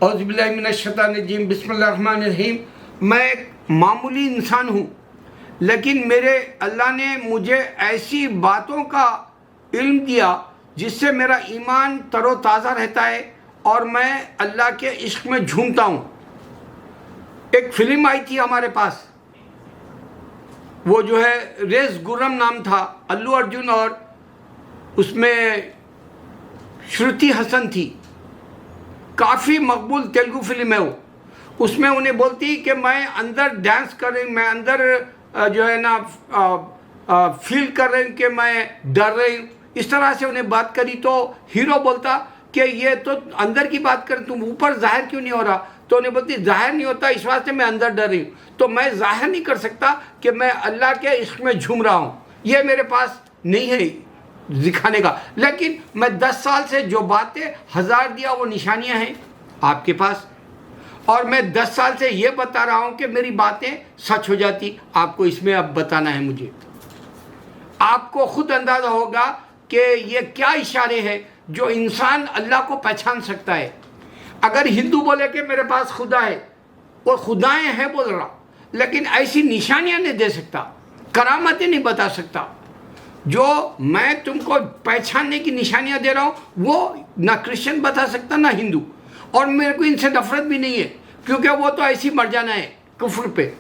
औज़ुबिल्लाहिमिनश्शैतानिर्रजीम बिस्मिल्लाहिर्रहमानिर्रहीम। मैं एक मामूली इंसान हूँ, लेकिन मेरे अल्लाह ने मुझे ऐसी बातों का इल्म दिया जिससे मेरा ईमान तरोताज़ा रहता है और मैं अल्लाह के इश्क में झूमता हूँ। एक फ़िल्म आई थी हमारे पास, वो जो है रेस गुर्रम नाम था, अल्लू अर्जुन और उसमें श्रुति हसन थी। काफ़ी मकबूल तेलुगु फिल्म है वो। उसमें उन्हें बोलती कि मैं अंदर डांस कर रही, मैं अंदर जो है ना फील कर रही हूँ कि मैं डर रही हूँ। इस तरह से उन्हें बात करी तो हीरो बोलता कि ये तो अंदर की बात कर, तुम ऊपर जाहिर क्यों नहीं हो रहा? तो उन्हें बोलती जाहिर नहीं होता, इस वास्ते मैं अंदर डर रही हूँ, तो मैं जाहिर नहीं कर सकता कि मैं अल्लाह के इश्क में झूम रहा हूँ। ये मेरे पास नहीं है दिखाने का। लेकिन मैं 10 साल से जो बातें हज़ार दिया वो निशानियां हैं आपके पास, और मैं 10 साल से ये बता रहा हूं कि मेरी बातें सच हो जाती। आपको इसमें अब बताना है मुझे। आपको खुद अंदाज़ा होगा कि ये क्या इशारे हैं जो इंसान अल्लाह को पहचान सकता है। अगर हिंदू बोले कि मेरे पास खुदा है, वो खुदाएँ हैं बोल रहा, लेकिन ऐसी निशानियाँ नहीं दे सकता, करामतें नहीं बता सकता। जो मैं तुमको पहचानने की निशानियां दे रहा हूं वो ना क्रिश्चियन बता सकता ना हिंदू, और मेरे को इनसे नफरत भी नहीं है, क्योंकि वो तो ऐसी मर जाना है कुफ्र पे,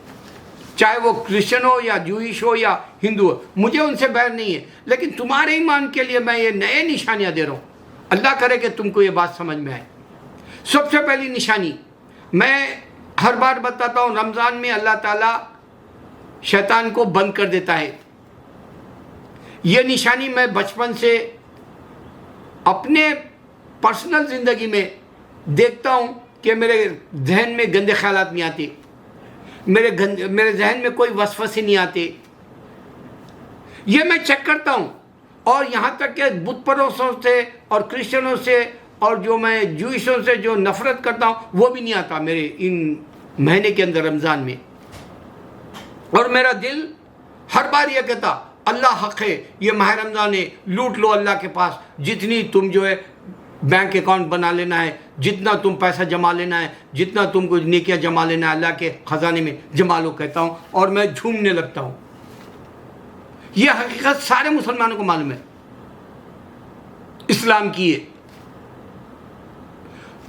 चाहे वो क्रिश्चियन हो या जूइश हो या हिंदू हो, मुझे उनसे बैर नहीं है। लेकिन तुम्हारे ईमान के लिए मैं ये नए निशानियां दे रहा हूँ। अल्लाह करे कि तुमको ये बात समझ में आए। सबसे पहली निशानी मैं हर बार बताता हूँ, रमज़ान में अल्लाह ताला शैतान को बंद कर देता है। ये निशानी मैं बचपन से अपने पर्सनल ज़िंदगी में देखता हूँ कि मेरे जहन में गंदे ख्यालात नहीं आते, मेरे जहन में कोई वसवसे नहीं आते। ये मैं चेक करता हूँ, और यहाँ तक कि बुत परोसों से और क्रिश्चियनों से और जो मैं जूइशों से जो नफ़रत करता हूँ वो भी नहीं आता मेरे इन महीने के अंदर, रमज़ान में। और मेरा दिल हर बार ये कहता अल्लाह हक़ है, ये माह रमज़ान है, लूट लो अल्लाह के पास, जितनी तुम जो है बैंक अकाउंट बना लेना है, जितना तुम पैसा जमा लेना है, जितना तुमको नेकियां जमा लेना है, अल्लाह के ख़जाने में जमा लो कहता हूँ, और मैं झूमने लगता हूँ। ये हकीकत सारे मुसलमानों को मालूम है, इस्लाम की है।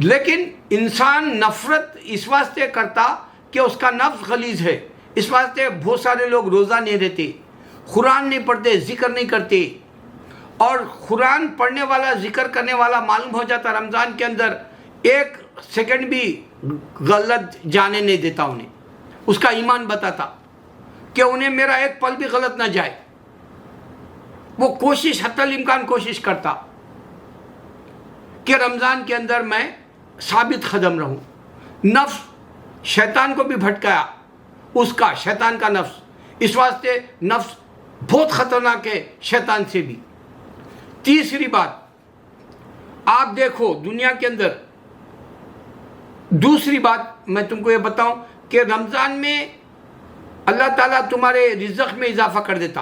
लेकिन इंसान नफ़रत इस वास्ते करता कि उसका नफ्स गलीज़ है। इस वास्ते बहुत सारे लोग रोज़ा नहीं रहते, कुरान नहीं पढ़ते, जिक्र नहीं करते, और कुरान पढ़ने वाला जिक्र करने वाला मालूम हो जाता रमज़ान के अंदर एक सेकंड भी गलत जाने नहीं देता उन्हें। उसका ईमान बताता कि उन्हें मेरा एक पल भी गलत ना जाए। वो कोशिश हत्तल इम्कान कोशिश करता कि रमज़ान के अंदर मैं साबित कदम रहूं। नफ्स शैतान को भी भटकाया, उसका शैतान का नफ्स, इस वास्ते नफ्स बहुत ख़तरनाक है शैतान से भी। तीसरी बात आप देखो दुनिया के अंदर, दूसरी बात मैं तुमको ये बताऊं कि रमज़ान में अल्लाह ताला तुम्हारे रिज़्क़ में इजाफा कर देता।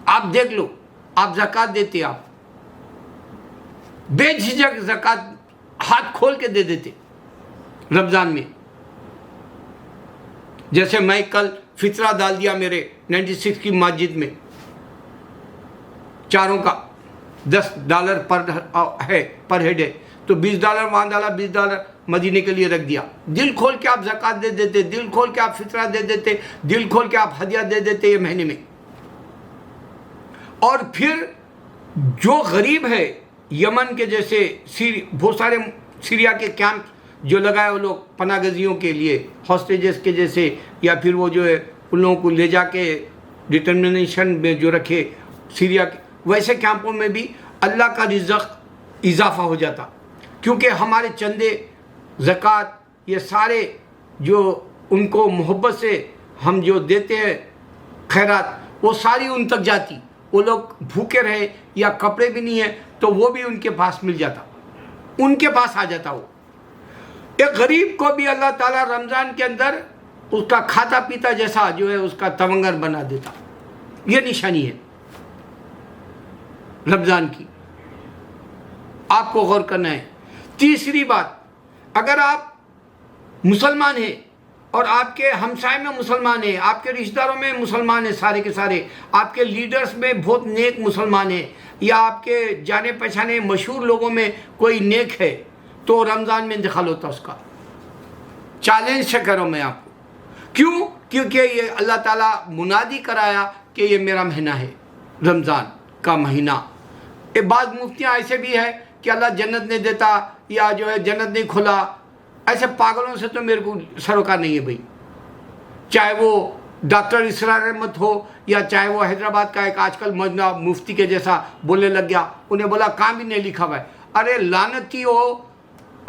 आप देख लो, आप ज़कात देते, आप बेझिझक ज़कात हाथ खोल के दे देते रमज़ान में। जैसे मैं कल फितरा डाल दिया मेरे 96 की मस्जिद में, चारों का $10 पर हेड है, तो $20 वहाँ डाला, $20 मदीने के लिए रख दिया। दिल खोल के आप ज़कात दे देते, दिल खोल के आप फितरा दे देते, दिल खोल के आप हदिया दे देते ये महीने में। और फिर जो गरीब है, यमन के जैसे बहुत सारे सीरिया के कैंप जो लगाए वो लोग पनागजियों के लिए, हॉस्टेजेस के जैसे, या फिर वो जो है उन लोगों को ले जाके डिटर्मिनेशन में जो रखे सीरिया के, वैसे कैंपों में भी अल्लाह का रिज़्क़ इजाफा हो जाता। क्योंकि हमारे चंदे, ज़कात, ये सारे जो उनको मोहब्बत से हम जो देते हैं खैरात, वो सारी उन तक जाती। वो लोग भूखे रहे या कपड़े भी नहीं है तो वो भी उनके पास मिल जाता, उनके पास आ जाता। वो एक गरीब को भी अल्लाह ताला रमज़ान के अंदर उसका खाता पीता जैसा जो है उसका तवंगर बना देता। ये निशानी है रमज़ान की, आपको गौर करना है। तीसरी बात, अगर आप मुसलमान हैं और आपके हमसाए में मुसलमान हैं, आपके रिश्तेदारों में मुसलमान हैं, सारे के सारे आपके लीडर्स में बहुत नेक मुसलमान हैं, या आपके जाने पहचाने मशहूर लोगों में कोई नेक है, तो रमज़ान में इंतकाल होता उसका। चैलेंज से करो मैं आपको, क्यों? क्योंकि ये अल्लाह ताला मुनादी कराया कि ये मेरा महीना है, रमज़ान का महीना। एक बात मुफ्तियाँ ऐसे भी है कि अल्लाह जन्नत नहीं देता, या जो है जन्नत नहीं खुला, ऐसे पागलों से तो मेरे को सरोकार नहीं है भाई। चाहे वो डॉक्टर इसरार अहमद हो, या चाहे वो हैदराबाद का एक आजकल मौजूदा मुफ्ती के जैसा बोलने लग गया, उन्हें बोला काम भी नहीं लिखा हुआ है। अरे लानती हो,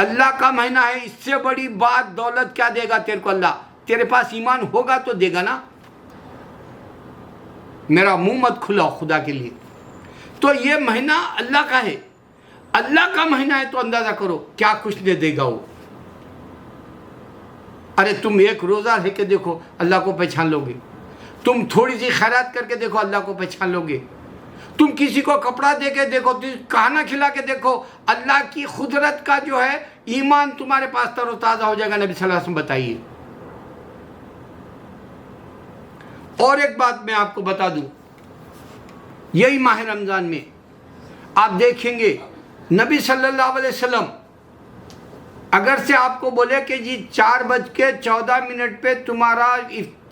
अल्लाह का महीना है, इससे बड़ी बात दौलत क्या देगा तेरे को अल्लाह? तेरे पास ईमान होगा तो देगा ना। मेरा मुंह मत खुलाओ खुदा के लिए। तो ये महीना अल्लाह का है, अल्लाह का महीना है, तो अंदाजा करो क्या कुछ दे देगा वो। अरे तुम एक रोज़ा रह के देखो, अल्लाह को पहचान लोगे। तुम थोड़ी सी खैरात करके देखो, अल्लाह को पहचान लोगे। तुम किसी को कपड़ा दे के देखो, तुम खाना खिला के देखो, अल्लाह की कुदरत का जो है ईमान तुम्हारे पास तरोताज़ा हो जाएगा। नबी सल्लल्लाहु अलैहि वसल्लम बताइए। और एक बात मैं आपको बता दूं, यही माह रमज़ान में आप देखेंगे नबी सल्लल्लाहु अलैहि वसल्लम अगर से आपको बोले कि जी 4:14 पे तुम्हारा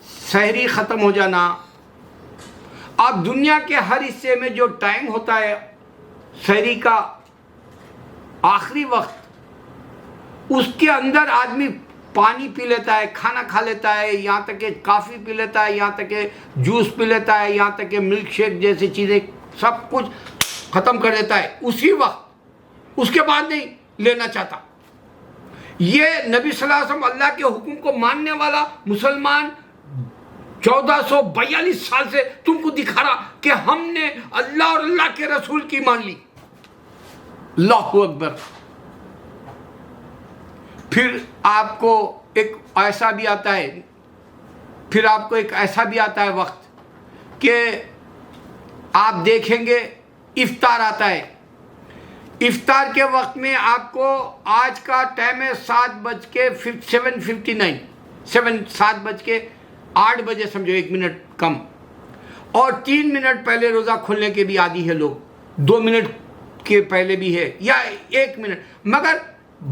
सहरी ख़त्म हो जाना, आप दुनिया के हर हिस्से में जो टाइम होता है सहरी का आखिरी वक्त, उसके अंदर आदमी पानी पी लेता है, खाना खा लेता है, यहाँ तक कि कॉफ़ी पी लेता है, यहाँ तक कि जूस पी लेता है, यहाँ तक कि मिल्क शेक जैसी चीज़ें सब कुछ ख़त्म कर देता है उसी वक्त, उसके बाद नहीं लेना चाहता। ये नबी सल्लल्लाहु अलैहि वसल्लम अल्लाह के हुक्म को मानने वाला मुसलमान 1442 साल से तुमको दिखा रहा कि हमने अल्लाह और अल्लाह के रसूल की मान ली। अल्लाहु अकबर। फिर आपको एक ऐसा भी आता है, फिर आपको एक ऐसा भी आता है वक्त कि आप देखेंगे इफ्तार आता है। इफ्तार के वक्त में आपको आज का टाइम है 7:59, 7:08 समझो, 1 मिनट कम, और 3 मिनट पहले रोज़ा खोलने के भी आदी है लोग, 2 मिनट के पहले भी है, या 1 मिनट, मगर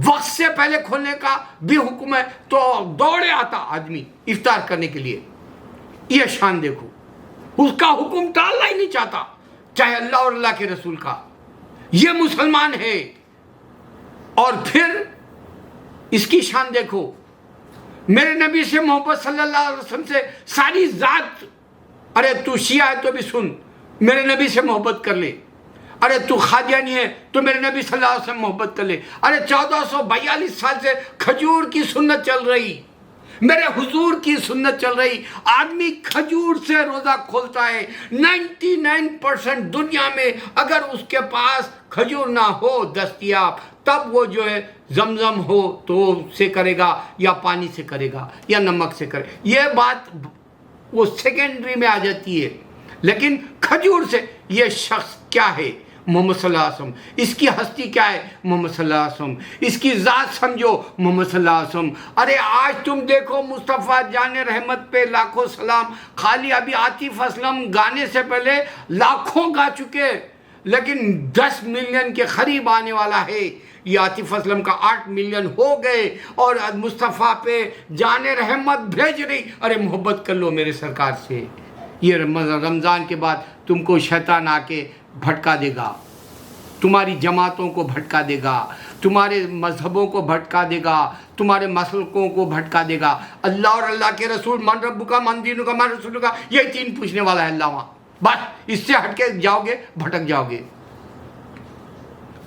वक्त से पहले खोलने का भी हुक्म है, तो दौड़े आता आदमी इफ्तार करने के लिए। यह शान देखो, उसका हुक्म टालना ही नहीं चाहता, चाहे अल्लाह और अल्लाह के रसूल का। ये मुसलमान है। और फिर इसकी शान देखो, मेरे नबी से मोहब्बत सल्लल्लाहु अलैहि वसल्लम से सारी जात, अरे तू शिया है तो भी सुन, मेरे नबी से मोहब्बत कर ले। अरे तू खादियानी है तो मेरे नबी सल्लल्लाहु अलैहि वसल्लम मोहब्बत कर ले। अरे 1442 साल से खजूर की सुन्नत चल रही, मेरे हुजूर की सुन्नत चल रही। आदमी खजूर से रोज़ा खोलता है। 99% दुनिया में अगर उसके पास खजूर ना हो दस्तयाब, तब वो जो है जमजम हो तो से करेगा, या पानी से करेगा, या नमक से करे। ये बात वो सेकेंडरी में आ जाती है। लेकिन खजूर से ये शख्स क्या है? मोहम्मद सल्लल्लाहु अलैहि वसल्लम। इसकी हस्ती क्या है? मोहम्मद सल्लल्लाहु अलैहि वसल्लम। इसकी ज़ात समझो, मोहम्मद सल्लल्लाहु अलैहि वसल्लम। अरे आज तुम देखो मुस्तफ़ा जाने रहमत पे लाखों सलाम, खाली अभी आतिफ असलम गाने से पहले लाखों गा चुके, लेकिन 10 मिलियन के करीब आने वाला है। ये आतिफ असलम का 8 मिलियन हो गए, और मुस्तफ़ा पे जाने रहमत भेज रही। अरे मोहब्बत कर लो मेरे सरकार से। ये रमज़ान के बाद तुमको शैतान आके भटका देगा, तुम्हारी जमातों को भटका देगा, तुम्हारे मजहबों को भटका देगा, तुम्हारे मसलकों को भटका देगा। अल्लाह और अल्लाह के रसूल, मन रब्बु का, मन दीनु का, मन रसूल का, यही 3 पूछने वाला है अल्लाह वहाँ। बस इससे हटके जाओगे भटक जाओगे।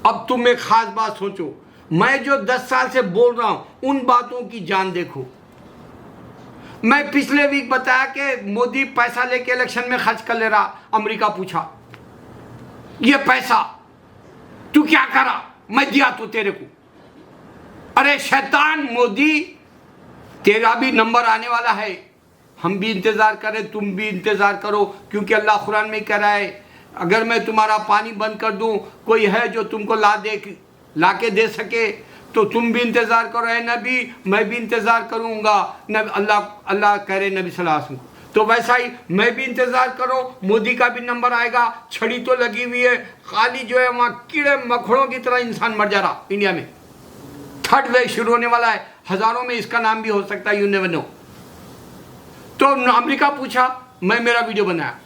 अब तुम एक खास बात सोचो, मैं जो 10 साल से बोल रहा हूं उन बातों की जान देखो। मैं पिछले वीक बताया कि मोदी पैसा लेके इलेक्शन में खर्च कर ले रहा। अमेरिका पूछा ये पैसा तू क्या करा? मैं दिया तो तेरे को। अरे शैतान मोदी, तेरा भी नंबर आने वाला है। हम भी इंतजार करें, तुम भी इंतजार करो, क्योंकि अल्लाह कुरान में कह रहा है अगर मैं तुम्हारा पानी बंद कर दूं, कोई है जो तुमको ला के दे सके, तो तुम भी इंतज़ार करो है नबी, मैं भी इंतज़ार करूँगा। नबी अल्लाह कह रहे नबी सल्लल्लाहु अलैहि वसल्लम को, तो वैसा ही मैं भी इंतज़ार करो, मोदी का भी नंबर आएगा। छड़ी तो लगी हुई है, खाली जो है वहाँ कीड़े मकोड़ों की तरह इंसान मर जा रहा इंडिया में। थर्ड वेव शुरू होने वाला है, हज़ारों में इसका नाम भी हो सकता है, यू नेवर नो। तो अमेरिका पूछा, मैं मेरा वीडियो बनाया।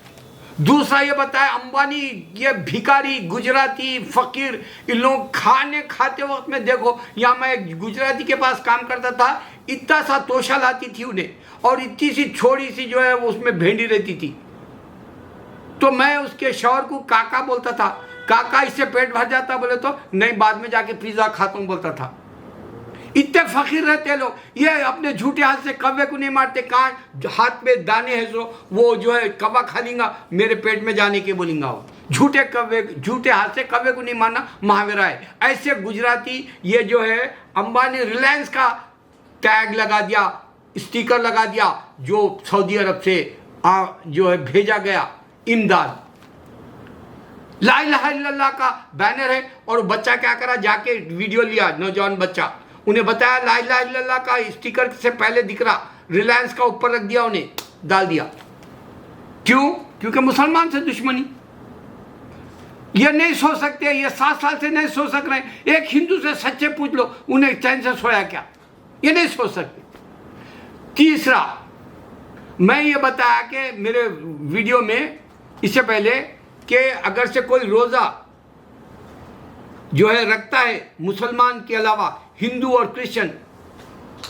दूसरा ये बताया, अंबानी ये भिखारी गुजराती फकीर, इन लोग खाने खाते वक्त में देखो, यहाँ मैं एक गुजराती के पास काम करता था, इतना सा तोशा लाती थी उन्हें, और इतनी सी छोटी सी जो है वो उसमें भेंडी रहती थी। तो मैं उसके शौहर को काका बोलता था, काका इससे पेट भर जाता? बोले तो नहीं, बाद में जाके पिज्जा खाता हूँ बोलता था। इतने फकीर रहते लोग, ये अपने झूठे हाथ से कौवे को नहीं मारते। कहाँ हाथ में दाने हैं जो वो जो है कौवा खा लेगा, मेरे पेट में जाने के बोलेंगा। वो झूठे कौवे, झूठे हाथ से कौवे को नहीं मारना महावीरा है। ऐसे गुजराती ये जो है अंबानी रिलायंस का टैग लगा दिया, स्टिकर लगा दिया, जो सऊदी अरब से जो है भेजा गया इमदाद। ला इलाहा इल्लल्लाह का बैनर है, और बच्चा क्या करा, जाके वीडियो लिया, नौजवान बच्चा, उन्हें बताया ला इलाहा इल्लल्लाह का स्टिकर से पहले दिख रहा, रिलायंस का ऊपर रख दिया, उन्हें डाल दिया। क्यों? क्योंकि मुसलमान से दुश्मनी। ये नहीं सो सकते, ये 7 साल से नहीं सो सक रहे। एक हिंदू से सच्चे पूछ लो, उन्हें चैन से सोया क्या? ये नहीं सो सकते। तीसरा, मैं ये बताया कि मेरे वीडियो में इससे पहले कि अगर से कोई रोज़ा जो है रखता है मुसलमान के अलावा, हिंदू और क्रिश्चियन,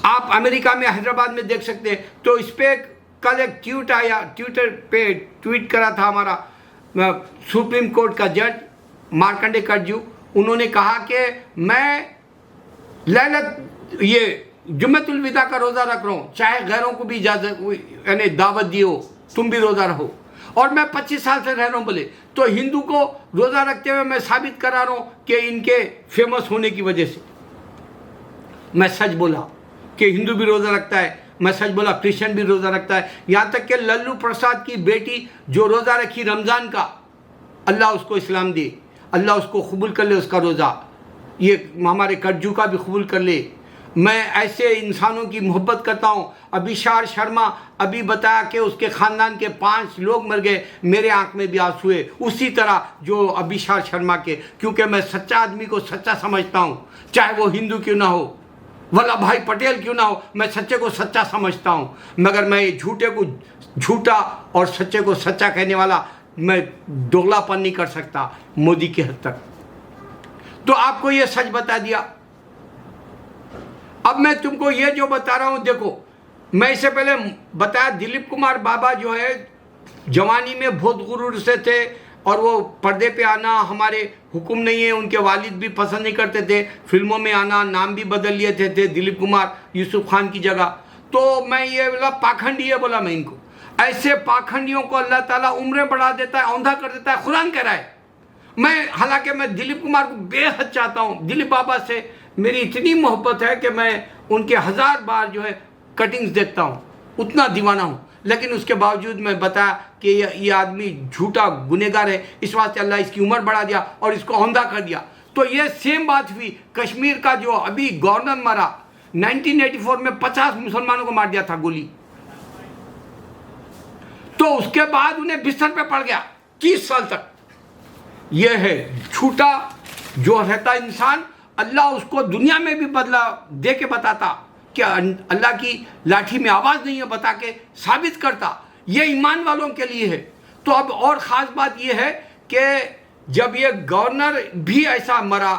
आप अमेरिका में हैदराबाद में देख सकते हैं। तो इस पर कल एक ट्वीट आया, ट्विटर पे ट्वीट करा था हमारा सुप्रीम कोर्ट का जज मार्कंडे कटजू। उन्होंने कहा कि मैं लैलत ये जुम्मतुल विदा का रोज़ा रख रहा हूँ, चाहे गैरों को भी इजाज़त यानी दावत दी हो, तुम भी रोज़ा रहो, और मैं 25 साल से रह रहा हूँ। बोले तो हिंदू को रोज़ा रखते हुए मैं साबित करा रहा हूँ कि इनके फेमस होने की वजह से। मैं सच बोला कि हिंदू भी रोज़ा रखता है, मैं सच बोला क्रिश्चियन भी रोज़ा रखता है। यहाँ तक कि लल्लू प्रसाद की बेटी जो रोज़ा रखी रमज़ान का, अल्लाह उसको इस्लाम दे, अल्लाह उसको कबूल कर ले उसका रोज़ा, ये हमारे कटजू का भी कबूल कर ले। मैं ऐसे इंसानों की मोहब्बत करता हूँ। अभिशार शर्मा अभी बताया कि उसके ख़ानदान के 5 लोग मर गए, मेरे आंख में भी आंसू हुए उसी तरह जो अभिशार शर्मा के, क्योंकि मैं सच्चा आदमी को सच्चा समझता हूँ, चाहे वो हिंदू क्यों ना हो, वल्लभ भाई पटेल क्यों ना हो, मैं सच्चे को सच्चा समझता हूँ। मगर मैं झूठे को झूठा और सच्चे को सच्चा कहने वाला मैं दोगलापन नहीं कर सकता मोदी की हद तक। तो आपको ये सच बता दिया। अब मैं तुमको ये जो बता रहा हूँ, देखो मैं इससे पहले बताया दिलीप कुमार बाबा जो है जवानी में बहुत गुरूर से थे, और वो पर्दे पे आना हमारे हुक्म नहीं है, उनके वालिद भी पसंद नहीं करते थे, फिल्मों में आना, नाम भी बदल लिए थे दिलीप कुमार यूसुफ खान की जगह। तो मैं ये बोला पाखंडी है, बोला मैं इनको, ऐसे पाखंडियों को अल्लाह ताला उम्रें बढ़ा देता है, औंधा कर देता है, कुरान कह रहा है। मैं हालांकि मैं दिलीप कुमार को बेहद चाहता हूँ, दिलीप बाबा से मेरी इतनी मोहब्बत है कि मैं उनके 1000 बार जो है कटिंग्स देखता हूँ, उतना दीवाना हूँ। लेकिन उसके बावजूद मैं बताया कि ये आदमी झूठा गुनहगार है, इस वास्ते अल्लाह इसकी उम्र बढ़ा दिया और इसको औंधा कर दिया। तो ये सेम बात हुई कश्मीर का जो अभी गवर्नर मरा, 1984 में 50 मुसलमानों को मार दिया था गोली। तो उसके बाद उन्हें बिस्तर पे पड़ गया 30 साल तक। यह है झूठा जो रहता इंसान, अल्लाह उसको दुनिया में भी बदला दे के बताता कि अल्लाह की लाठी में आवाज़ नहीं है, बता के साबित करता। ये ईमान वालों के लिए है। तो अब और ख़ास बात यह है कि जब ये गवर्नर भी ऐसा मरा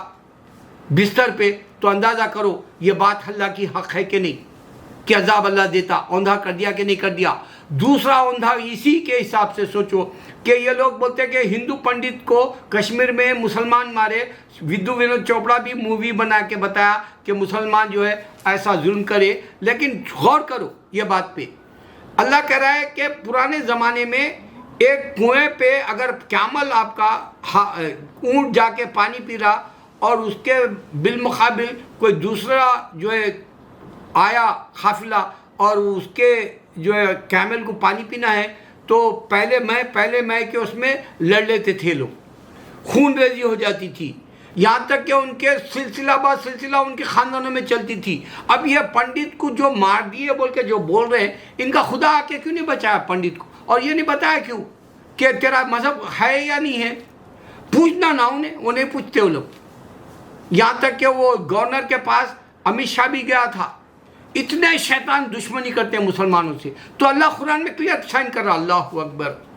बिस्तर पे, तो अंदाज़ा करो ये बात अल्लाह की हक़ है कि नहीं, कि अजाब अल्लाह देता, औंधा कर दिया कि नहीं कर दिया। दूसरा औंधा इसी के हिसाब से सोचो कि ये लोग बोलते हैं कि हिंदू पंडित को कश्मीर में मुसलमान मारे। विद्यु विनोद चोपड़ा भी मूवी बना के बताया कि मुसलमान जो है ऐसा जुल्म करे। लेकिन गौर करो ये बात पे, अल्लाह कह रहा है कि पुराने ज़माने में एक कुएं पे अगर कैमल आपका ऊँट जाके पानी पी रहा और उसके बिलमुकाबिल कोई दूसरा जो है आया काफिला और उसके जो है कैमल को पानी पीना है, तो पहले मैं के उसमें लड़ लेते थे लोग, खून रेजी हो जाती थी। यहाँ तक कि उनके सिलसिला उनके खानदानों में चलती थी। अब ये पंडित को जो मार दिए बोल के जो बोल रहे हैं, इनका खुदा आके क्यों नहीं बचाया पंडित को, और ये नहीं बताया क्यों कि तेरा मजहब है या नहीं है? पूछना ना उन्हें, वो नहीं पूछते वो लोग। यहाँ तक कि वो गवर्नर के पास अमित शाह भी गया था। इतने शैतान दुश्मनी करते हैं मुसलमानों से। तो अल्लाह कुरान में क्लियर साइन कर रहा, अल्लाह अकबर।